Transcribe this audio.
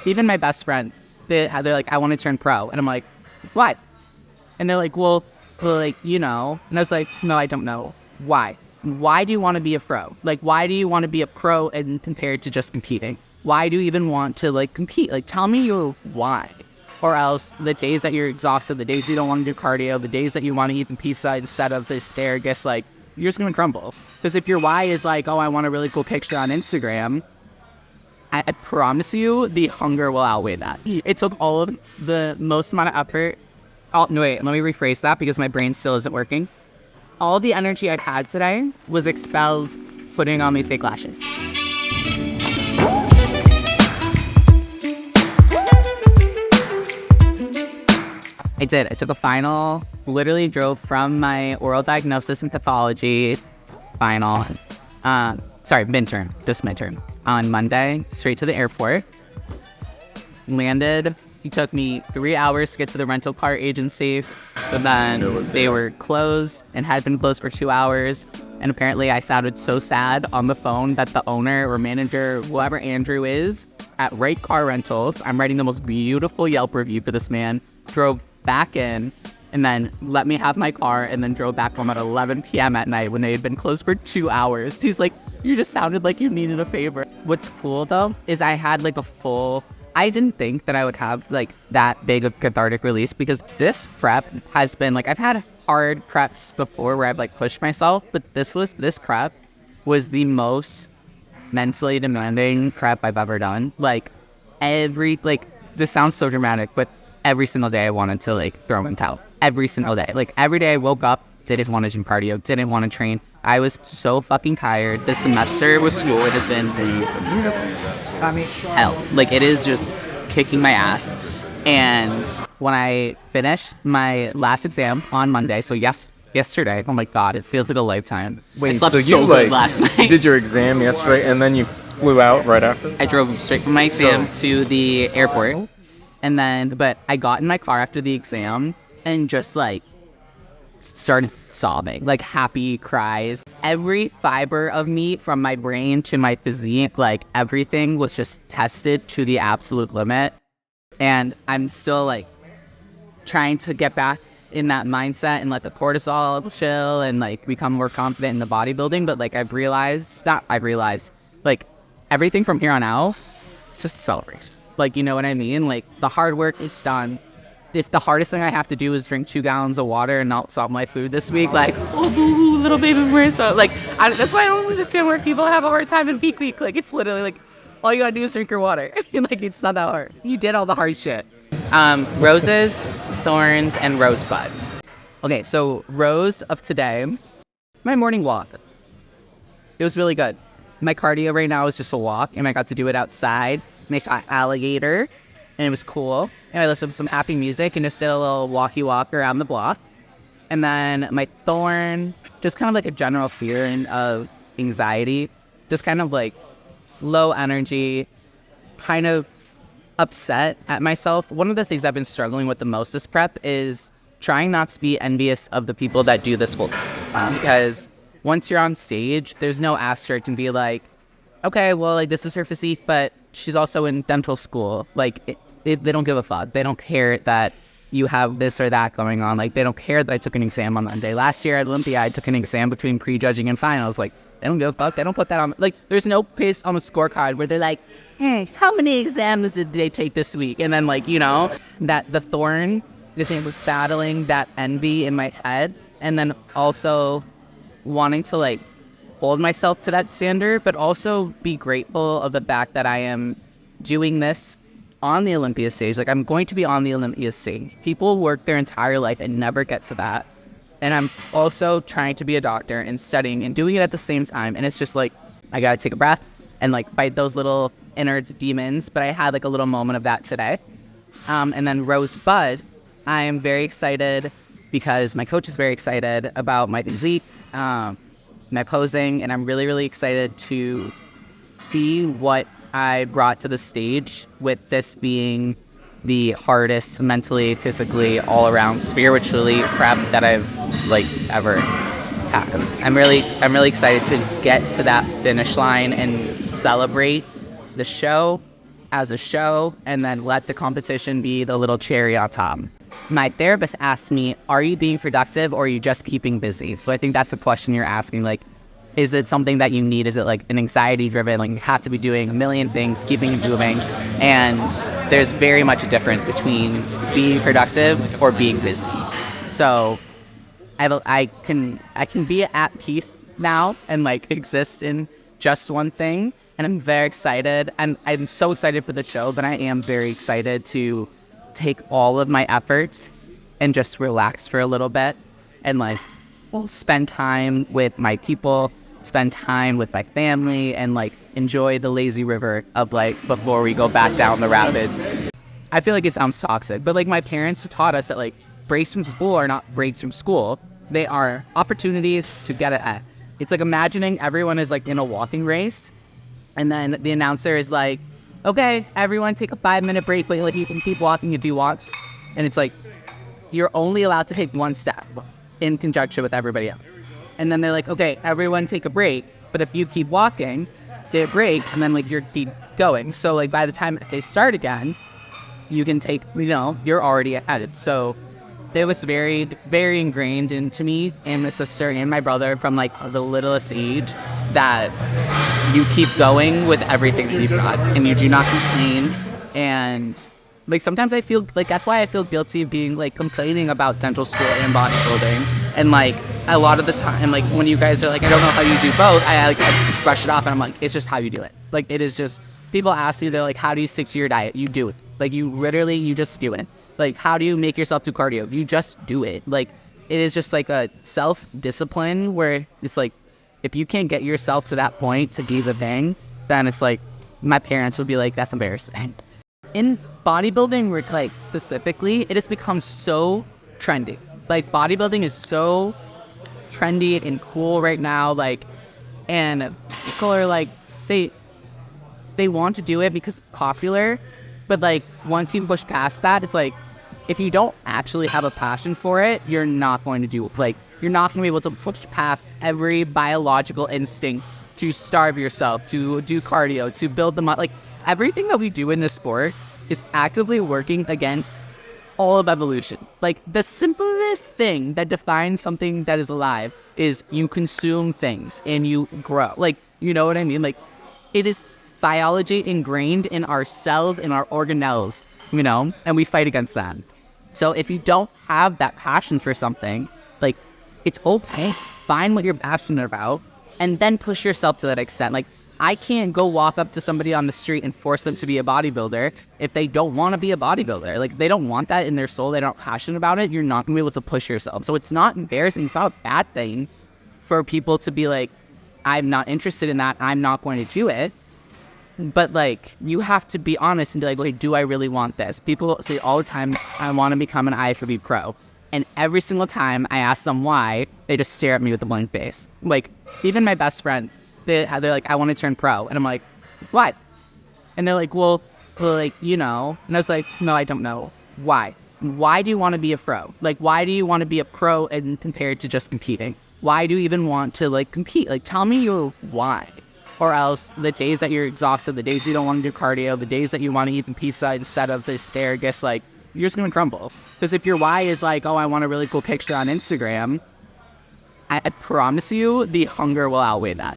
even my best friends, they're like, I want to turn pro. And I'm like, what? And they're like, well, like, you know. And I was like, no, I don't know. Why? Why do you want to be a pro? Like, why do you want to be a pro and compared to just competing? Why do you even want to, like, compete? Like, tell me your why. Or else the days that you're exhausted, the days you don't want to do cardio, the days that you want to eat the pizza instead of the asparagus, like, you're just going to crumble. Because if your why is like, oh, I want a really cool picture on Instagram, I promise you the hunger will outweigh that. It took all of the most amount of effort. Oh, no, wait, let me rephrase that because my brain still isn't working. All the energy I'd had today was expelled putting on these fake lashes. I did. I took a final, literally drove from my oral diagnosis and pathology final, midterm on Monday, straight to the airport. Landed. It took me 3 hours to get to the rental car agency, but then they were closed and had been closed for 2 hours. And apparently I sounded so sad on the phone that the owner or manager, whoever Andrew is, at Right Car Rentals, I'm writing the most beautiful Yelp review for this man, drove back in and then let me have my car and then drove back home at 11 p.m. at night when they had been closed for 2 hours. He's like, you just sounded like you needed a favor. What's cool though is I had like I didn't think that I would have like that big of cathartic release because this prep has been like, I've had hard preps before where I've like pushed myself, but this prep was the most mentally demanding prep I've ever done. Like this sounds so dramatic, but every single day I wanted to like throw in the towel. Every single day. Like every day I woke up, didn't want to do cardio, didn't want to train. I was so fucking tired. This semester with school, it has been hell. Like it is just kicking my ass. And when I finished my last exam on Monday, so yesterday, oh my God, it feels like a lifetime. Wait, I slept so you good last night. Did your exam yesterday and then you flew out right after? I drove straight from my exam to the airport. But I got in my car after the exam and just like started sobbing, like happy cries. Every fiber of me from my brain to my physique, like everything was just tested to the absolute limit. And I'm still like trying to get back in that mindset and let the cortisol chill and like become more confident in the bodybuilding. But like I've realized like everything from here on out, it's just a celebration. Like, you know what I mean? Like, the hard work is done. If the hardest thing I have to do is drink 2 gallons of water and not solve my food this week, like, oh, boo, little baby Marissa. Like, that's why I don't understand where people have a hard time in peak week. Like, it's literally like, all you gotta do is drink your water. Like, it's not that hard. You did all the hard shit. Roses, thorns, and rosebud. Okay, so rose of today, my morning walk. It was really good. My cardio right now is just a walk, and I got to do it outside. And I saw an alligator, and it was cool. And I listened to some happy music and just did a little walk around the block. And then my thorn, just kind of like a general fear of anxiety, just kind of like low energy, kind of upset at myself. One of the things I've been struggling with the most this prep is trying not to be envious of the people that do this full time. Because once you're on stage, there's no asterisk and be like, okay, well, like this is her physique, but she's also in dental school. Like, they don't give a fuck. They don't care that you have this or that going on. Like, they don't care that I took an exam on Monday. Last year at Olympia, I took an exam between prejudging and finals. Like, they don't give a fuck. They don't put that on. Like, there's no place on the scorecard where they're like, hey, how many exams did they take this week? And then, like, you know, that the thorn is battling that envy in my head. And then also wanting to, like, hold myself to that standard, but also be grateful of the fact that I am doing this on the Olympia stage. Like, I'm going to be on the Olympia stage. People work their entire life and never get to that. And I'm also trying to be a doctor and studying and doing it at the same time. And it's just like, I gotta take a breath and like fight those little inner demons. But I had like a little moment of that today. And then Rosebud, I am very excited because my coach is very excited about my physique, my posing, and I'm really, really excited to see what I brought to the stage with this being the hardest mentally, physically, all around, spiritually prep that I've like ever tackled. I'm really excited to get to that finish line and celebrate the show as a show and then let the competition be the little cherry on top. My therapist asked me, are you being productive or are you just keeping busy? So I think that's the question you're asking. Like, is it something that you need? Is it like an anxiety driven? Like you have to be doing a million things, keeping it moving. And there's very much a difference between being productive or being busy. So I can be at peace now and like exist in just one thing. And I'm very excited. And I'm so excited for the show, but I am very excited to take all of my efforts and just relax for a little bit and like spend time with my people, spend time with my family, and like enjoy the lazy river of like before we go back down the rapids. I feel like it sounds toxic, but like my parents taught us that like breaks from school are not breaks from school. They are opportunities to get it. It's like imagining everyone is like in a walking race, and then the announcer is like, okay, everyone take a 5-minute break, but like you can keep walking if you want. And it's like, you're only allowed to take one step in conjunction with everybody else. And then they're like, okay, everyone take a break. But if you keep walking, they break, and then like you're keep going. So like by the time they start again, you can take, you're already ahead. So it was very, very ingrained into me and my sister and my brother from like the littlest age that you keep going with everything that you've got and you do not complain. And like sometimes I feel like that's why I feel guilty of being like complaining about dental school and bodybuilding. And like a lot of the time, like when you guys are like, I don't know how you do both, I just brush it off and I'm like, it's just how you do it. Like it is just, people ask you, they're like, how do you stick to your diet? You do it. Like you just do it. Like how do you make yourself do cardio? You just do it. Like it is just like a self-discipline where it's like, if you can't get yourself to that point to do the thing, then it's like, my parents would be like, that's embarrassing. In bodybuilding, like specifically, it has become so trendy. Like bodybuilding is so trendy and cool right now. Like, and people are like, they want to do it because it's popular. But like, once you push past that, it's like, if you don't actually have a passion for it, you're not going to do it. Like, you're not going to be able to push past every biological instinct to starve yourself, to do cardio, to build them up. Like, everything that we do in this sport is actively working against all of evolution. Like, the simplest thing that defines something that is alive is you consume things and you grow. Like, you know what I mean? Like, it is biology ingrained in our cells, in our organelles, and we fight against that. So if you don't have that passion for something, like, it's okay. Find what you're passionate about and then push yourself to that extent. Like, I can't go walk up to somebody on the street and force them to be a bodybuilder if they don't want to be a bodybuilder. Like, they don't want that in their soul. They're not passionate about it. You're not going to be able to push yourself. So it's not embarrassing. It's not a bad thing for people to be like, I'm not interested in that. I'm not going to do it. But like, you have to be honest and be like, wait, do I really want this? People say all the time, I want to become an IFBB pro. And every single time I ask them why, they just stare at me with a blank face. Like, even my best friends, they're like, I want to turn pro. And I'm like, what? And they're like, well, like, And I was like, no, I don't know. Why? Why do you want to be a pro? Like, why do you want to be a pro and compared to just competing? Why do you even want to like compete? Like, tell me your why. Or else the days that you're exhausted, the days you don't want to do cardio, the days that you want to eat pizza instead of the asparagus, like, you're just going to crumble. Because if your why is like, oh, I want a really cool picture on Instagram, I promise you the hunger will outweigh that.